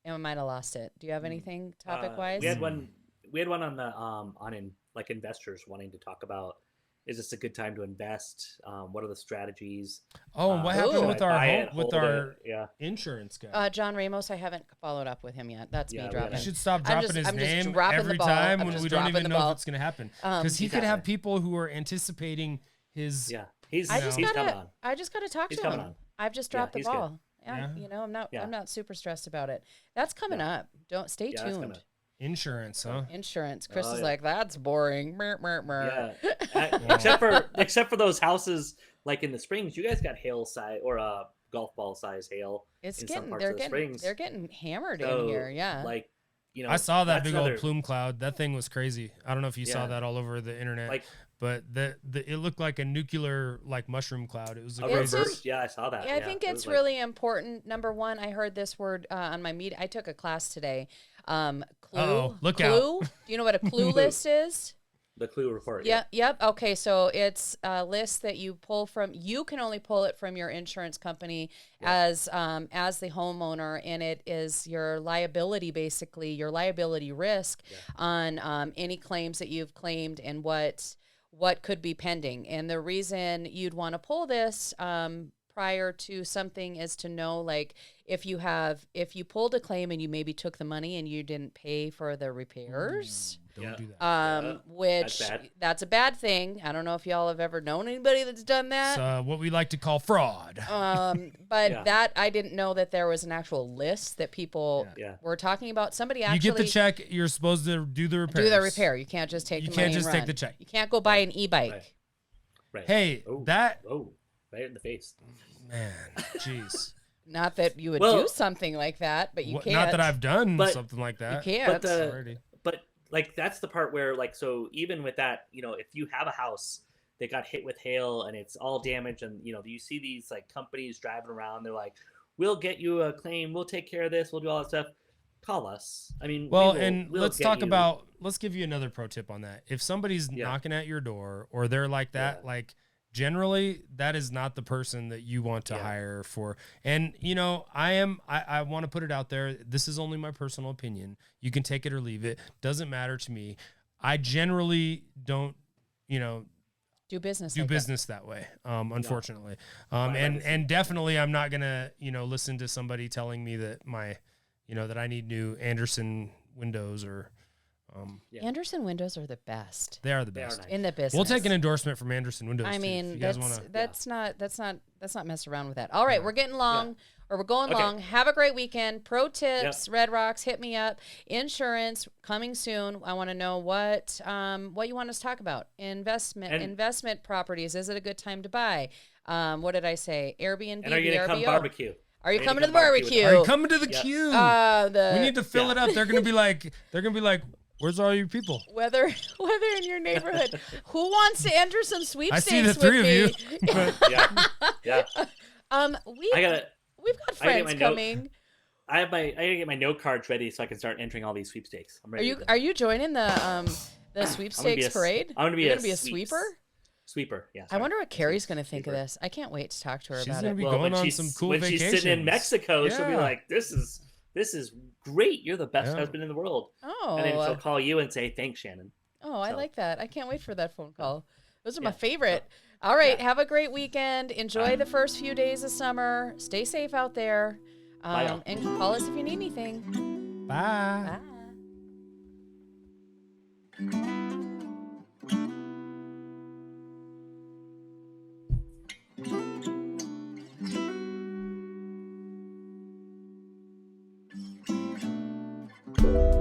Speaker 3: I might have lost it. Do you have anything topic wise?
Speaker 2: We had one. We had one on the like investors wanting to talk about. Is this a good time to invest? What are the strategies?
Speaker 1: Oh, and what happened
Speaker 3: Ooh.
Speaker 1: with
Speaker 2: Buy
Speaker 1: our
Speaker 2: it,
Speaker 1: with
Speaker 2: hold
Speaker 1: our
Speaker 2: it. Yeah.
Speaker 1: insurance guy?
Speaker 3: John Ramos, I haven't followed up with him yet. That's
Speaker 2: Yeah,
Speaker 3: me
Speaker 2: we
Speaker 3: dropping.
Speaker 2: gotta-
Speaker 1: You should stop
Speaker 3: I'm
Speaker 1: dropping
Speaker 3: just-
Speaker 1: his
Speaker 3: I'm just
Speaker 1: name
Speaker 3: dropping the
Speaker 1: every
Speaker 3: ball.
Speaker 1: time
Speaker 3: I'm
Speaker 1: when
Speaker 3: just
Speaker 1: we don't
Speaker 3: dropping
Speaker 1: even
Speaker 3: the
Speaker 1: know
Speaker 3: ball.
Speaker 1: if it's going to happen. Because he
Speaker 2: He's
Speaker 1: could have
Speaker 2: happening.
Speaker 1: people who are anticipating his.
Speaker 2: Yeah. He's
Speaker 3: I just
Speaker 2: he's coming
Speaker 3: gotta
Speaker 2: on.
Speaker 3: I just gotta talk
Speaker 2: He's
Speaker 3: to
Speaker 2: coming
Speaker 3: him.
Speaker 2: on.
Speaker 3: I've just
Speaker 2: Yeah,
Speaker 3: dropped the
Speaker 2: he's good.
Speaker 3: ball. Yeah,
Speaker 1: Yeah.
Speaker 3: I'm not
Speaker 2: Yeah.
Speaker 3: I'm not super stressed about it. That's coming up. Don't stay
Speaker 2: Yeah, that's
Speaker 3: tuned.
Speaker 2: coming.
Speaker 1: Insurance, huh?
Speaker 3: Insurance. Chris
Speaker 2: Oh,
Speaker 3: is
Speaker 2: yeah.
Speaker 3: like, that's boring. Mer, mer, mer.
Speaker 2: Yeah. except for those houses like in the Springs, you guys got hail size or golf ball size hail.
Speaker 3: It's
Speaker 2: in some
Speaker 3: getting
Speaker 2: parts
Speaker 3: they're
Speaker 2: of the
Speaker 3: getting
Speaker 2: Springs.
Speaker 3: they're getting hammered
Speaker 2: So,
Speaker 3: in here. Yeah.
Speaker 2: Like,
Speaker 1: I saw that
Speaker 2: that's
Speaker 1: big
Speaker 2: another-
Speaker 1: old plume cloud. That thing was crazy. I don't know if you saw
Speaker 2: Yeah.
Speaker 1: that all over the internet,
Speaker 2: Like
Speaker 1: but it looked like a nuclear like mushroom cloud. It was
Speaker 2: a
Speaker 1: crazy.
Speaker 3: It's
Speaker 2: reverse. Yeah, I saw that.
Speaker 3: Yeah, I think
Speaker 2: it
Speaker 3: it's
Speaker 2: was like-
Speaker 3: really important. Number one, I heard this word on my meet. I took a class today. Clue.
Speaker 1: Uh-oh, look
Speaker 3: clue.
Speaker 1: out.
Speaker 3: Do you know what a clue list is?
Speaker 2: the Clue report.
Speaker 3: Yeah. Yep. Okay. So it's a list that you pull from. You can only pull it from your insurance company as the homeowner, and it is your liability, basically your liability risk on any claims that you've claimed and what could be pending. And the reason you'd want to pull this prior to something is to know, like, if you pulled a claim and you maybe took the money and you didn't pay for the repairs.
Speaker 1: Don't
Speaker 2: Yeah.
Speaker 1: do that.
Speaker 3: Which
Speaker 2: bad.
Speaker 3: that's a bad thing. I don't know if y'all have ever known anybody that's done
Speaker 1: It's
Speaker 3: that.
Speaker 1: what we like to call fraud.
Speaker 3: But
Speaker 2: Yeah.
Speaker 3: that I didn't know that there was an actual list that people
Speaker 2: Yeah.
Speaker 3: were talking about. Somebody
Speaker 1: You
Speaker 3: actually
Speaker 1: get the check. You're supposed to do the repair.
Speaker 3: do the repair. You can't just take
Speaker 1: You
Speaker 3: the
Speaker 1: can't
Speaker 3: money
Speaker 1: just
Speaker 3: and
Speaker 1: take
Speaker 3: run.
Speaker 1: the check.
Speaker 3: You can't go buy an e-bike.
Speaker 2: Right. Right.
Speaker 1: Hey,
Speaker 2: Oh.
Speaker 1: that
Speaker 2: Oh, right in the face.
Speaker 1: man, jeez.
Speaker 3: Not that you would
Speaker 2: Well-
Speaker 3: do something like that, but you
Speaker 1: What-
Speaker 3: can't.
Speaker 1: Not that I've done
Speaker 2: But-
Speaker 1: something like that.
Speaker 3: You can't.
Speaker 2: But like that's the part where like so even with that, if you have a house that got hit with hail and it's all damaged and you see these like companies driving around, they're like, we'll get you a claim, we'll take care of this, we'll do all that stuff. Call us. I mean,
Speaker 1: Well,
Speaker 2: we'll
Speaker 1: let's
Speaker 2: get
Speaker 1: talk
Speaker 2: you-
Speaker 1: about. Let's give you another pro tip on that. If somebody's
Speaker 2: Yeah.
Speaker 1: knocking at your door or they're like that,
Speaker 2: Yeah.
Speaker 1: like generally that is not the person that you want to
Speaker 2: Yeah.
Speaker 1: hire for. And I want to put it out there. This is only my personal opinion. You can take it or leave it. Doesn't matter to me. I generally don't.
Speaker 3: do business.
Speaker 1: do
Speaker 3: like
Speaker 1: business that way. Unfortunately, and definitely, I'm not gonna listen to somebody telling me that that I need new Anderson windows or.
Speaker 3: Anderson windows are the best.
Speaker 1: They are the best
Speaker 2: nice.
Speaker 3: In the business.
Speaker 1: We'll take an endorsement from Anderson Windows.
Speaker 3: I
Speaker 1: too,
Speaker 3: mean,
Speaker 1: if you guys
Speaker 3: that's not mess around with that. All right,
Speaker 1: Yeah.
Speaker 3: we're getting long, or we're going
Speaker 2: Okay.
Speaker 3: long. Have a great weekend. Pro tips, Red Rocks, hit me up. Insurance coming soon. I want to know what you want us to talk about. Investment properties. Is it a good time to buy? What did I say? Airbnb.
Speaker 2: And are you gonna come
Speaker 3: VRBO?
Speaker 2: barbecue?
Speaker 3: Are you
Speaker 2: Ready
Speaker 3: coming
Speaker 2: to
Speaker 3: to the
Speaker 2: come barbecue
Speaker 3: barbecue?
Speaker 1: Are you coming to the
Speaker 2: Yeah.
Speaker 1: queue? We need to fill
Speaker 2: Yeah.
Speaker 1: it up. They're gonna be like, where's all your people?
Speaker 3: Whether in your neighborhood, who wants to enter some sweepstakes?
Speaker 1: I see the three of you.
Speaker 2: Yeah.
Speaker 3: We've got friends coming.
Speaker 2: I gotta get my note cards ready so I can start entering all these sweepstakes. I'm ready.
Speaker 3: Are you joining the sweepstakes parade?
Speaker 2: I'm gonna be
Speaker 3: You're
Speaker 2: a
Speaker 3: gonna be a sweeper.
Speaker 2: Sweeper, yeah.
Speaker 3: I wonder what Carrie's gonna think of this. I can't wait to talk to her
Speaker 1: She's
Speaker 3: about
Speaker 1: gonna
Speaker 3: it.
Speaker 1: be going on some cool
Speaker 2: when
Speaker 1: vacations.
Speaker 2: she's sitting in Mexico, she'll be
Speaker 1: Yeah.
Speaker 2: like, "This is great. You're the best
Speaker 1: Yeah.
Speaker 2: husband in the world."
Speaker 3: Oh,
Speaker 2: And then she'll call you and say, "Thanks, Shannon."
Speaker 3: I
Speaker 2: So.
Speaker 3: like that. I can't wait for that phone call. Those are my
Speaker 2: Yeah.
Speaker 3: favorite. All right, have a great weekend. Enjoy the first few days of summer. Stay safe out there.
Speaker 2: Bye, y'all.
Speaker 3: And call us if you need anything.
Speaker 1: Bye.
Speaker 3: Bye.